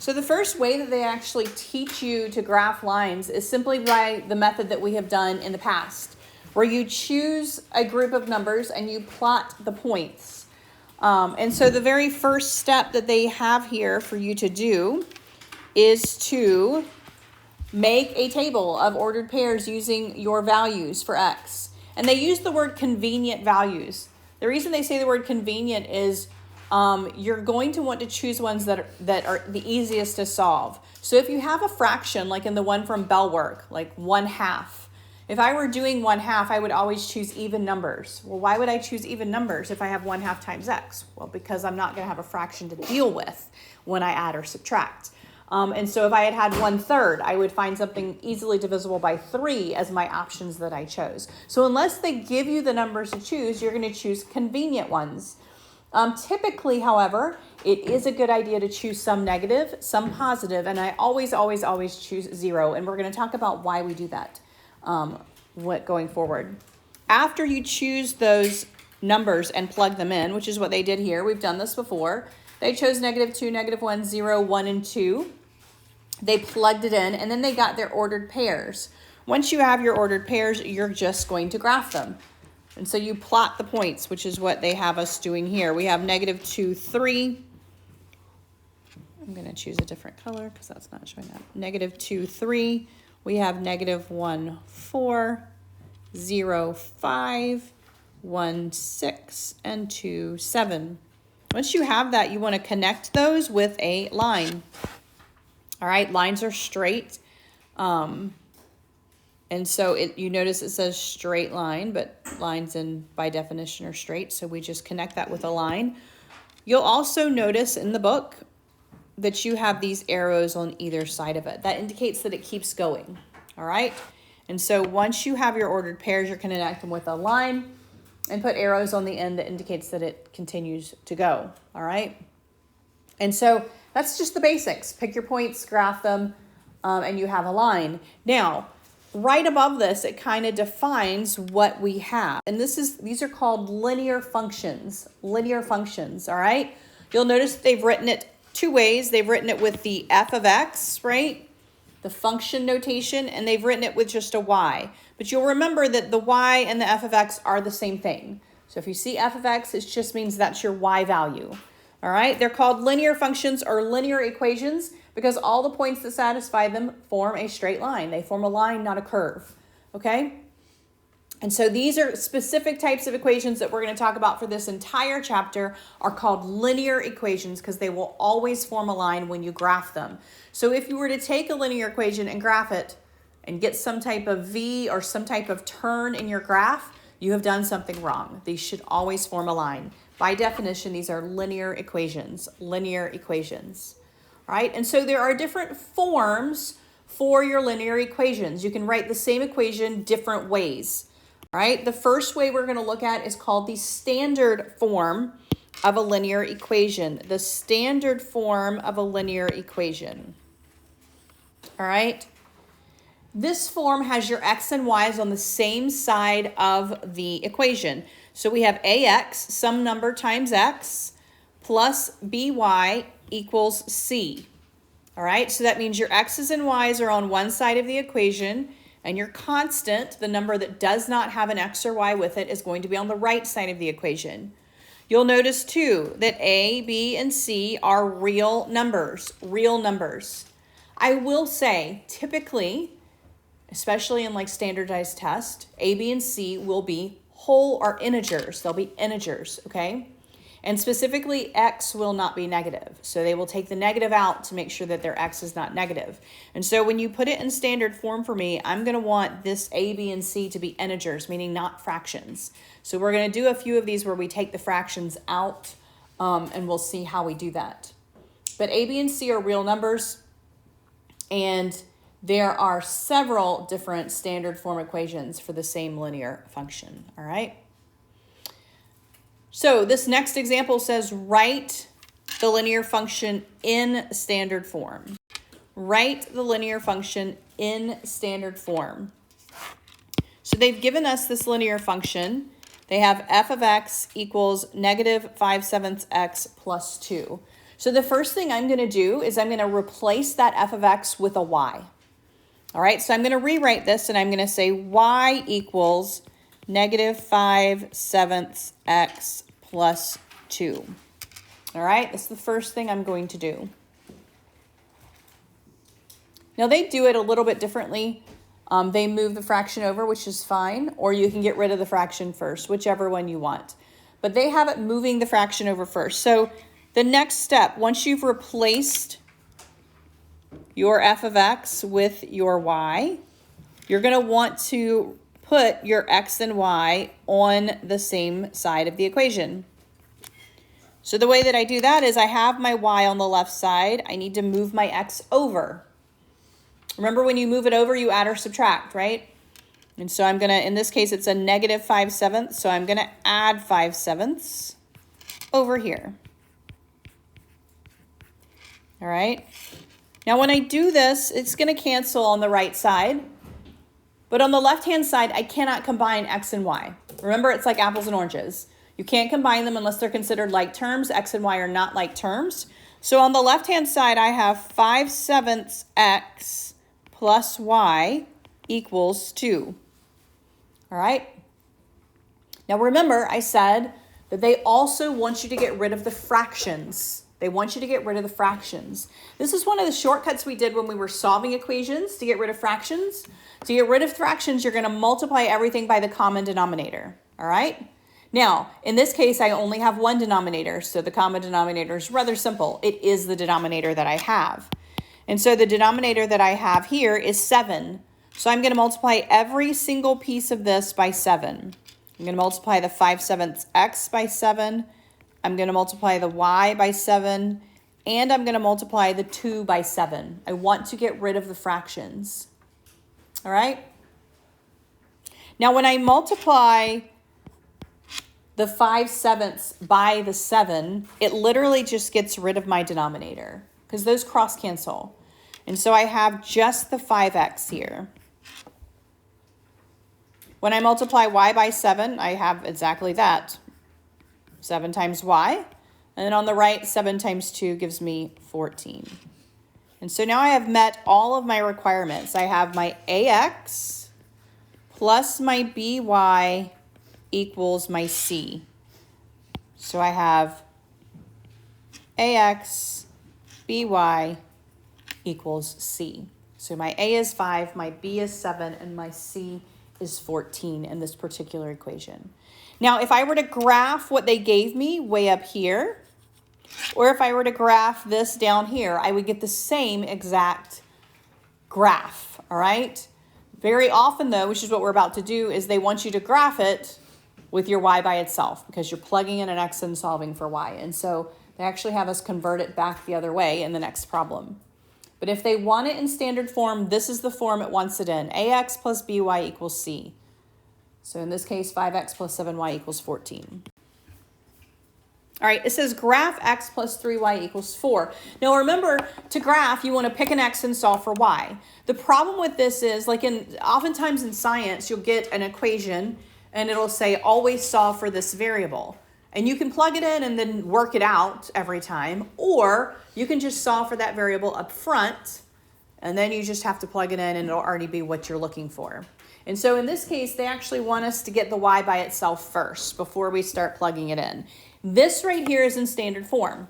So the first way that they actually teach you to graph lines is simply by the method that we have done in the past, where you choose a group of numbers and you plot the points. And so the very first step that they have here for you to do is to make a table of ordered pairs using your values for x. And they use the word convenient values. The reason they say the word convenient is you're going to want to choose ones that are the easiest to solve. So if you have a fraction, like in the one from Bellwork, like 1/2, if I were doing 1/2, I would always choose even numbers. Well, why would I choose even numbers if I have 1/2 times x? Well, because I'm not going to have a fraction to deal with when I add or subtract. And so if I had 1/3, I would find something easily divisible by 3 as my options that I chose. So unless they give you the numbers to choose, you're going to choose convenient ones. Typically, however, it is a good idea to choose some negative, some positive, and I always choose 0. And we're going to talk about why we do that going forward. After you choose those numbers and plug them in, which is what they did here, we've done this before. They chose -2, -1, 0, 1, and 2. They plugged it in, and then they got their ordered pairs. Once you have your ordered pairs, you're just going to graph them. And so you plot the points, which is what they have us doing here. We have -2, 3. I'm going to choose a different color because that's not showing up. -2, 3. We have -1, 4, 0, 5, 1, 6, and 2, 7. Once you have that, you want to connect those with a line. All right, lines are straight. And so you notice it says straight line, but lines by definition are straight. So we just connect that with a line. You'll also notice in the book that you have these arrows on either side of it. That indicates that it keeps going. All right. And so once you have your ordered pairs, you're going to connect them with a line and put arrows on the end that indicates that it continues to go. All right. And so that's just the basics. Pick your points, graph them, and you have a line. Now, right above this, it kind of defines what we have. And these are called linear functions. Linear functions, all right? You'll notice they've written it two ways. They've written it with the f of x, right? The function notation, and they've written it with just a y. But you'll remember that the y and the f of x are the same thing. So if you see f of x, it just means that's your y value. All right? They're called linear functions or linear equations because all the points that satisfy them form a straight line. They form a line, not a curve. Okay? And so these are specific types of equations that we're going to talk about for this entire chapter are called linear equations because they will always form a line when you graph them. So if you were to take a linear equation and graph it and get some type of V or some type of turn in your graph, you have done something wrong. These should always form a line. By definition, these are linear equations. Linear equations. All right? And so there are different forms for your linear equations. You can write the same equation different ways. All right? The first way we're going to look at is called the standard form of a linear equation. The standard form of a linear equation. All right? This form has your x and y's on the same side of the equation. So we have ax, some number times x, plus by equals c. All right, so that means your x's and y's are on one side of the equation, and your constant, the number that does not have an x or y with it, is going to be on the right side of the equation. You'll notice, too, that a, b, and c are real numbers, real numbers. I will say, typically, especially in like standardized tests, a, b, and c will be whole or integers. They'll be integers, okay? And specifically, x will not be negative. So they will take the negative out to make sure that their x is not negative. And so when you put it in standard form for me, I'm going to want this a, b, and c to be integers, meaning not fractions. So we're going to do a few of these where we take the fractions out, and we'll see how we do that. But a, b, and c are real numbers, and there are several different standard form equations for the same linear function, all right? So this next example says write the linear function in standard form. Write the linear function in standard form. So they've given us this linear function. They have f of x equals -5/7 x plus 2. So the first thing I'm going to do is I'm going to replace that f of x with a y. All right, so I'm going to rewrite this and I'm going to say y equals negative 5/7 x plus 2. All right, that's the first thing I'm going to do. Now they do it a little bit differently. They move the fraction over, which is fine, or you can get rid of the fraction first, whichever one you want. But they have it moving the fraction over first. So the next step, once you've replaced your f of x with your y, you're going to want to put your x and y on the same side of the equation. So the way that I do that is I have my y on the left side. I need to move my x over. Remember, when you move it over, you add or subtract, right? And so I'm going to, in this case, it's a negative 5/7, so I'm going to add 5/7 over here. All right. Now, when I do this, it's going to cancel on the right side. But on the left-hand side, I cannot combine x and y. Remember, it's like apples and oranges. You can't combine them unless they're considered like terms. X and y are not like terms. So on the left-hand side, I have 5/7 x plus y equals 2. All right. Now remember, I said that they also want you to get rid of the fractions. They want you to get rid of the fractions. This is one of the shortcuts we did when we were solving equations to get rid of fractions. To get rid of fractions, you're going to multiply everything by the common denominator. All right. Now, in this case, I only have one denominator, so the common denominator is rather simple. It is the denominator that I have. And so the denominator that I have here is 7. So I'm going to multiply every single piece of this by 7. I'm going to multiply the 5/7 x by 7. I'm going to multiply the y by 7. And I'm going to multiply the 2 by 7. I want to get rid of the fractions. All right? Now, when I multiply the 5/7 by the 7, it literally just gets rid of my denominator because those cross cancel. And so I have just the 5x here. When I multiply y by 7, I have exactly that. 7 times y. And then on the right, 7 times 2 gives me 14. And so now I have met all of my requirements. I have my ax plus my by equals my c. So I have ax, by equals c. So my a is 5, my b is 7, and my c is 14 in this particular equation. Now, if I were to graph what they gave me way up here, or if I were to graph this down here, I would get the same exact graph, all right? Very often, though, which is what we're about to do, is they want you to graph it with your y by itself because you're plugging in an x and solving for y. And so they actually have us convert it back the other way in the next problem. But if they want it in standard form, this is the form it wants it in. ax plus by equals c. So in this case, 5x plus 7y equals 14. All right, it says graph x plus 3y equals 4. Now remember, to graph, you want to pick an x and solve for y. The problem with this is, like oftentimes in science, you'll get an equation and it'll say always solve for this variable. And you can plug it in and then work it out every time, or you can just solve for that variable up front, and then you just have to plug it in and it'll already be what you're looking for. And so in this case, they actually want us to get the y by itself first before we start plugging it in. This right here is in standard form,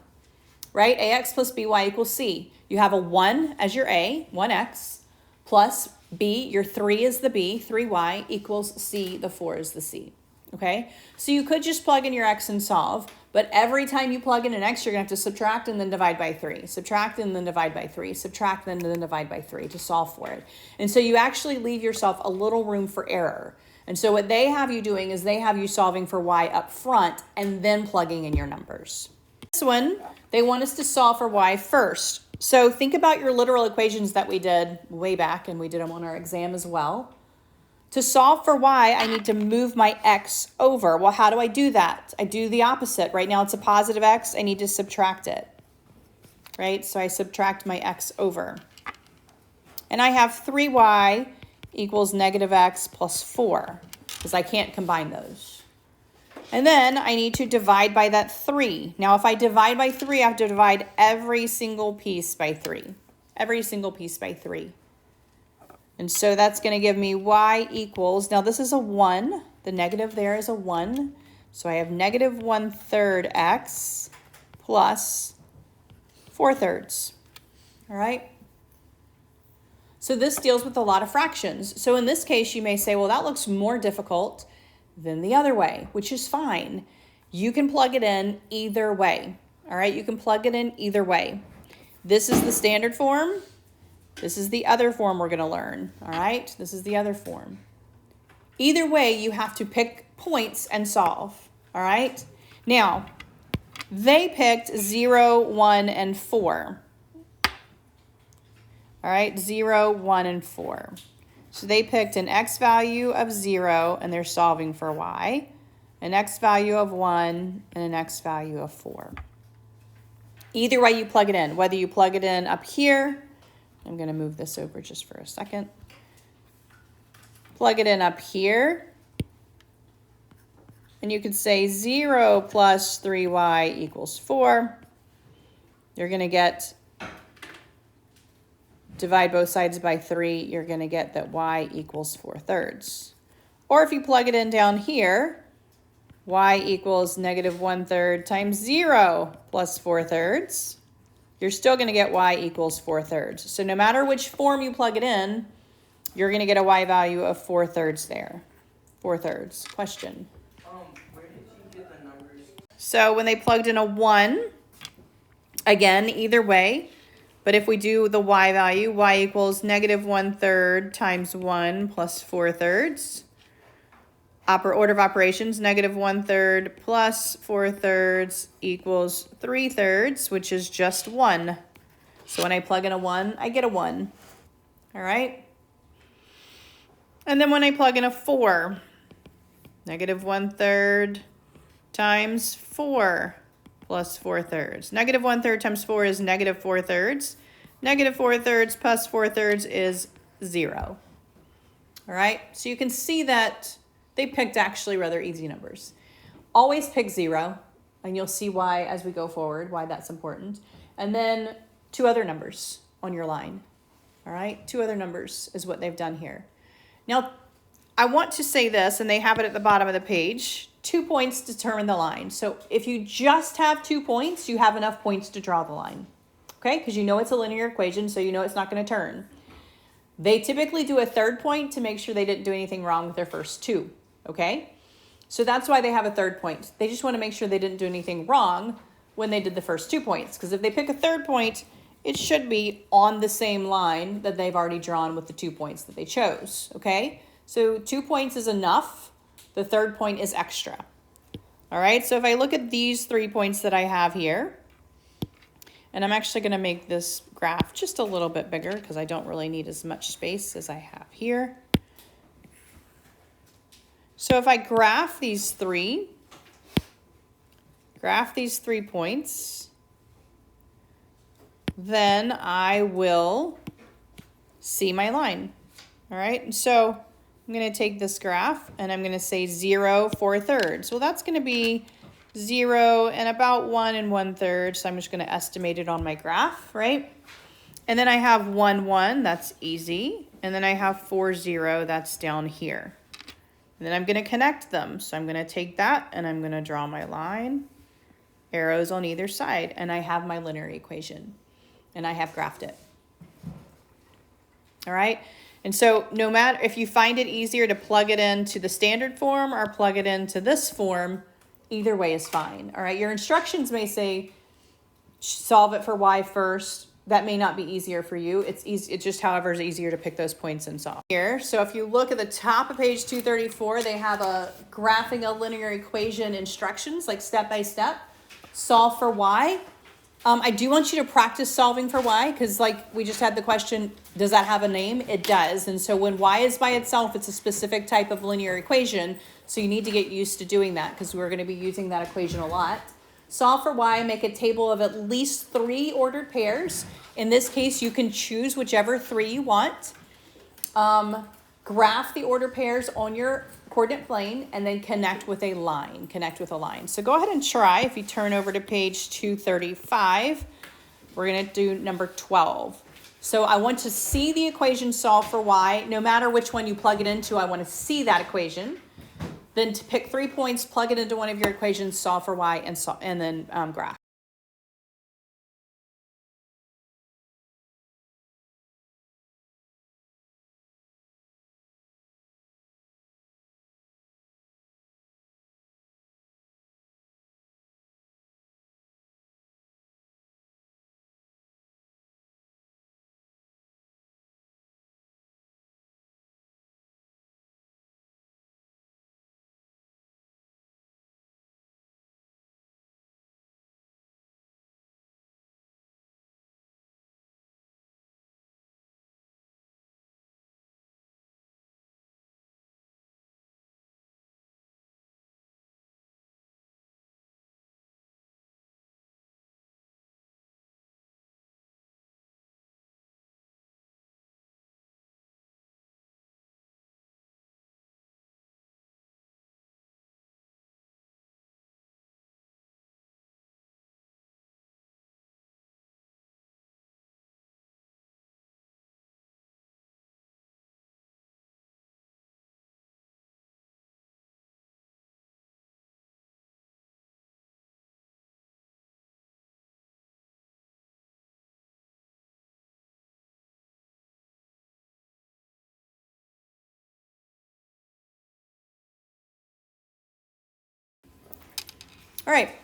right? ax plus by equals c. You have a 1 as your a, 1x, plus b, your 3 is the b, 3y, equals c, the 4 is the c. Okay, so you could just plug in your x and solve, but every time you plug in an x, you're going to have to subtract and then divide by 3, subtract and then divide by 3, subtract and then divide by 3 to solve for it. And so you actually leave yourself a little room for error. And so what they have you doing is they have you solving for y up front and then plugging in your numbers. This one, they want us to solve for y first. So think about your literal equations that we did way back, and we did them on our exam as well. To solve for y, I need to move my x over. Well, how do I do that? I do the opposite. Right now it's a positive x. I need to subtract it, right? So I subtract my x over. And I have 3y equals negative x plus 4, because I can't combine those. And then I need to divide by that 3. Now, if I divide by 3, I have to divide every single piece by 3. Every single piece by 3. And so that's going to give me y equals, now this is a 1. The negative there is a 1. So I have negative 1/3 x plus 4/3. All right? So this deals with a lot of fractions. So in this case, you may say, well, that looks more difficult than the other way, which is fine. You can plug it in either way. All right? You can plug it in either way. This is the standard form. This is the other form we're going to learn, all right? This is the other form. Either way, you have to pick points and solve, all right? Now, they picked 0, 1, and 4. All right, 0, 1, and 4. So they picked an x value of 0, and they're solving for y, an x value of 1, and an x value of 4. Either way you plug it in, whether you plug it in up here, I'm going to move this over just for a second. Plug it in up here. And you could say 0 plus 3y equals 4. You're going to get, divide both sides by 3, you're going to get that y equals 4/3. Or if you plug it in down here, y equals negative 1/3 times 0 plus 4/3. You're still going to get y equals 4/3. So no matter which form you plug it in, you're going to get a y value of 4/3 there. 4/3. Question. Where did you get the numbers? So when they plugged in a 1, again, either way, but if we do the y value, y equals negative 1/3 times 1 plus 4/3. Order of operations, negative 1/3 plus 4/3 equals 3/3, which is just 1. So when I plug in a 1, I get a 1. All right? And then when I plug in a 4, negative 1/3 times 4 plus 4/3. Negative 1/3 times 4 is negative 4/3. Negative 4/3 plus 4/3 is 0. All right? So you can see that they picked actually rather easy numbers. Always pick 0, and you'll see why as we go forward, why that's important. And then 2 other numbers on your line. All right? 2 other numbers is what they've done here. Now, I want to say this, and they have it at the bottom of the page. 2 points determine the line. So if you just have 2 points, you have enough points to draw the line. Okay? Because you know it's a linear equation, so you know it's not going to turn. They typically do a 3rd point to make sure they didn't do anything wrong with their first 2. Okay? So that's why they have a 3rd point. They just want to make sure they didn't do anything wrong when they did the first 2 points. Because if they pick a 3rd point, it should be on the same line that they've already drawn with the 2 points that they chose. Okay? So 2 points is enough. The 3rd point is extra. All right? So if I look at these 3 points that I have here, and I'm actually going to make this graph just a little bit bigger because I don't really need as much space as I have here. So if I graph these 3 points, then I will see my line. All right, and so I'm going to take this graph and I'm going to say 0, 4/3. Well, that's going to be 0 and about 1 and 1/3. So I'm just going to estimate it on my graph, right? And then I have 1, 1, that's easy. And then I have 4, 0, that's down here. And then I'm going to connect them. So I'm going to take that and I'm going to draw my line, arrows on either side, and I have my linear equation. And I have graphed it. All right? And so no matter if you find it easier to plug it into the standard form or plug it into this form, either way is fine. All right? Your instructions may say solve it for y first. That may not be easier for you. It's easy. It's just however is easier to pick those points and solve. Here, so if you look at the top of page 234, they have a graphing a linear equation instructions, like step by step. Solve for y. I do want you to practice solving for y because like we just had the question, does that have a name? It does. And so when y is by itself, it's a specific type of linear equation. So you need to get used to doing that because we're going to be using that equation a lot. Solve for y, make a table of at least 3 ordered pairs. In this case, you can choose whichever 3 you want. Graph the ordered pairs on your coordinate plane and then connect with a line, So go ahead and try. If you turn over to page 235, we're going to do number 12. So I want to see the equation solved for y. No matter which one you plug it into, I want to see that equation. Then to pick 3 points, plug it into one of your equations, solve for y, and then graph. All right.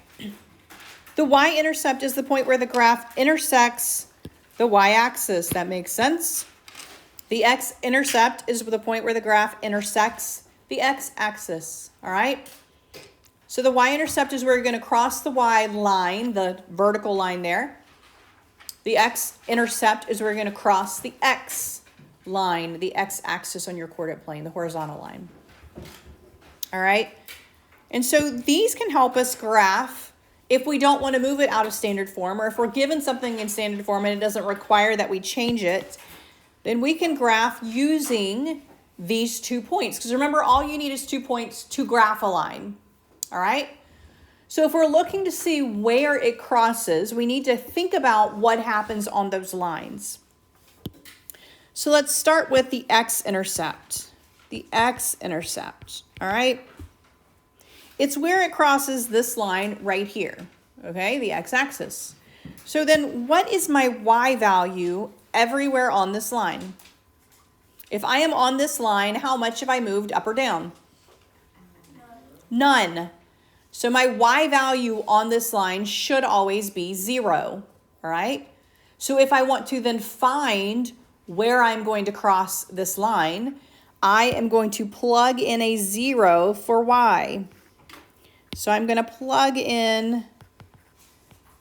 The y-intercept is the point where the graph intersects the y-axis. That makes sense. The x-intercept is the point where the graph intersects the x-axis. All right. So the y-intercept is where you're going to cross the y line, the vertical line there. The x-intercept is where you're going to cross the x line, the x-axis on your coordinate plane, the horizontal line. All right. And so these can help us graph if we don't want to move it out of standard form, or if we're given something in standard form and it doesn't require that we change it, then we can graph using these 2 points. Because remember, all you need is 2 points to graph a line. All right. So if we're looking to see where it crosses, we need to think about what happens on those lines. So let's start with the x-intercept. The x-intercept. All right. It's where it crosses this line right here, okay, the x-axis. So then what is my y value everywhere on this line? If I am on this line, how much have I moved up or down? None. So my y value on this line should always be 0, all right? So if I want to then find where I'm going to cross this line, I am going to plug in a 0 for y. So I'm going to plug in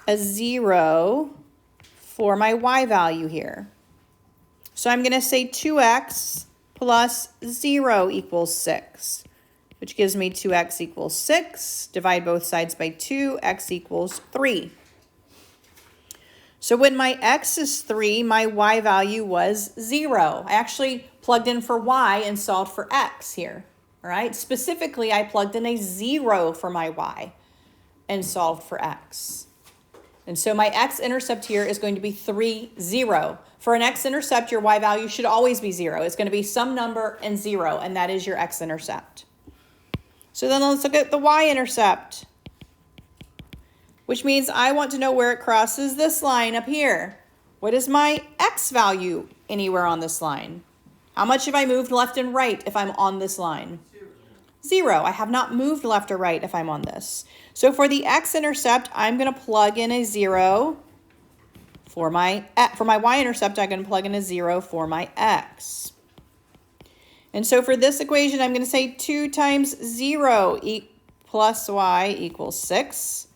a 0 for my y value here. So I'm going to say 2x plus 0 equals 6, which gives me 2x equals 6. Divide both sides by 2, x equals 3. So when my x is 3, my y value was 0. I actually plugged in for y and solved for x here. All right, specifically, I plugged in a 0 for my y and solved for x. And so my x-intercept here is going to be 3, 0. For an x-intercept, your y value should always be 0. It's going to be some number and 0, and that is your x-intercept. So then let's look at the y-intercept, which means I want to know where it crosses this line up here. What is my x value anywhere on this line? How much have I moved left and right if I'm on this line? 0. I have not moved left or right if I'm on this. So for the x-intercept, I'm going to plug in a 0. For my y-intercept, I'm going to plug in a 0 for my x. And so for this equation, I'm going to say 2 times 0 plus y equals 6,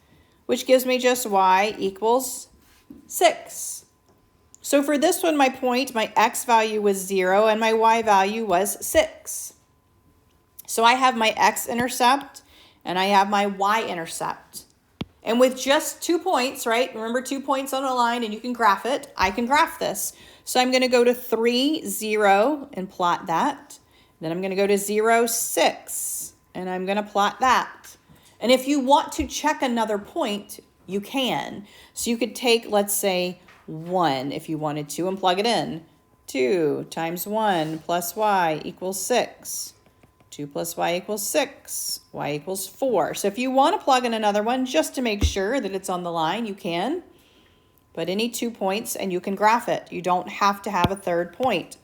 which gives me just y equals 6. So for this one, my x value was 0 and my y value was 6. So I have my x-intercept and I have my y-intercept. And with just 2 points, right? Remember 2 points on a line and you can graph it. I can graph this. So I'm going to go to 3, 0 and plot that. Then I'm going to go to 0, 6, and I'm going to plot that. And if you want to check another point, you can. So you could take, let's say, 1 if you wanted to and plug it in. 2 times 1 plus y equals 6. 2 plus y equals 6. Y equals 4. So if you want to plug in another one just to make sure that it's on the line, you can. Put any 2 points and you can graph it. You don't have to have a third point.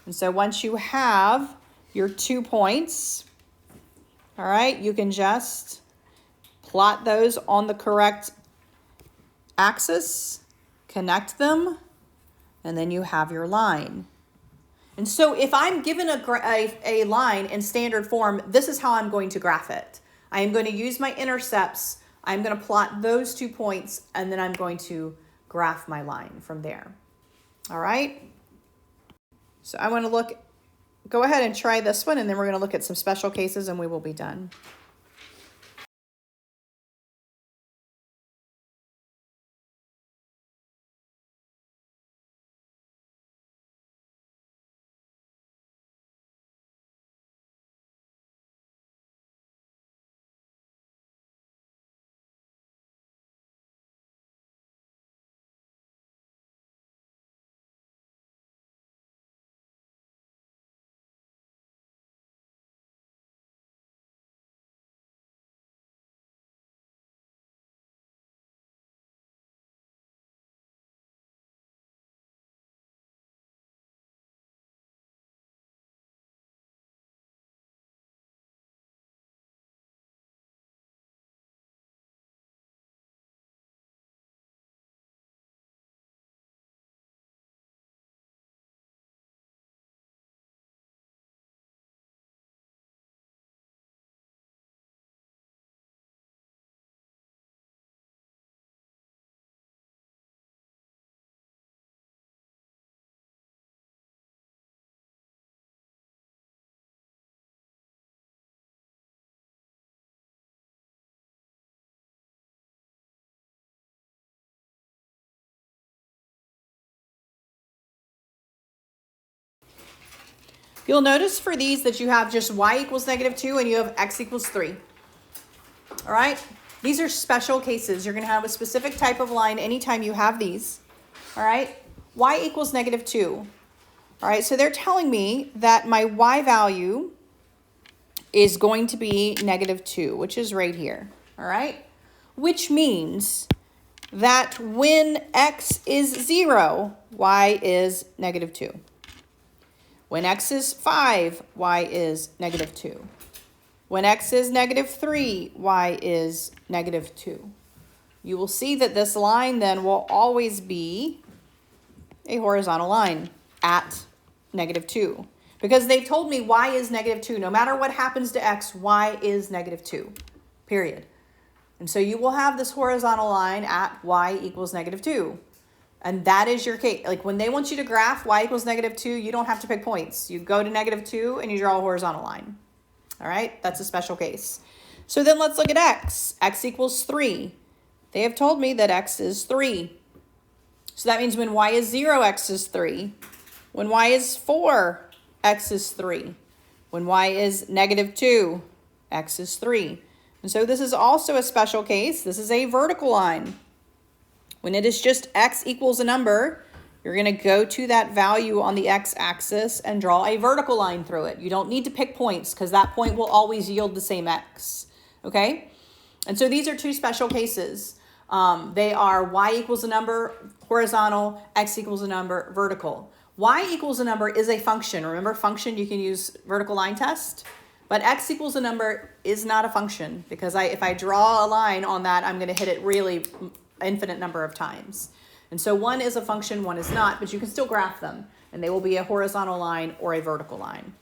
And so once you have your 2 points, all right, you can just plot those on the correct axis, connect them, and then you have your line. And so if I'm given a line in standard form, this is how I'm going to graph it. I am going to use my intercepts. I'm going to plot those 2 points, and then I'm going to graph my line from there. All right? So I want to go ahead and try this one, and then we're going to look at some special cases, and we will be done. You'll notice for these that you have just y equals -2 and you have x equals 3. All right? These are special cases. You're going to have a specific type of line anytime you have these. All right? Y equals -2. All right, so they're telling me that my y value is going to be -2, which is right here. All right? Which means that when x is 0, y is -2. When x is 5, y is -2. When x is -3, y is -2. You will see that this line then will always be a horizontal line at -2. Because they've told me y is -2. No matter what happens to x, y is -2, period. And so you will have this horizontal line at y equals -2. And that is your case. Like when they want you to graph y equals -2, you don't have to pick points. You go to -2 and you draw a horizontal line. All right, that's a special case. So then let's look at x. X equals 3. They have told me that x is 3. So that means when y is 0, x is 3. When y is 4, x is 3. When y is -2, x is 3. And so this is also a special case. This is a vertical line. When it is just x equals a number, you're going to go to that value on the x-axis and draw a vertical line through it. You don't need to pick points because that point will always yield the same x. Okay? And so these are 2 special cases. They are y equals a number, horizontal, x equals a number, vertical. Y equals a number is a function. Remember, function, you can use vertical line test. But x equals a number is not a function because if I draw a line on that, I'm going to hit it really infinite number of times. And so one is a function, one is not, but you can still graph them, and they will be a horizontal line or a vertical line.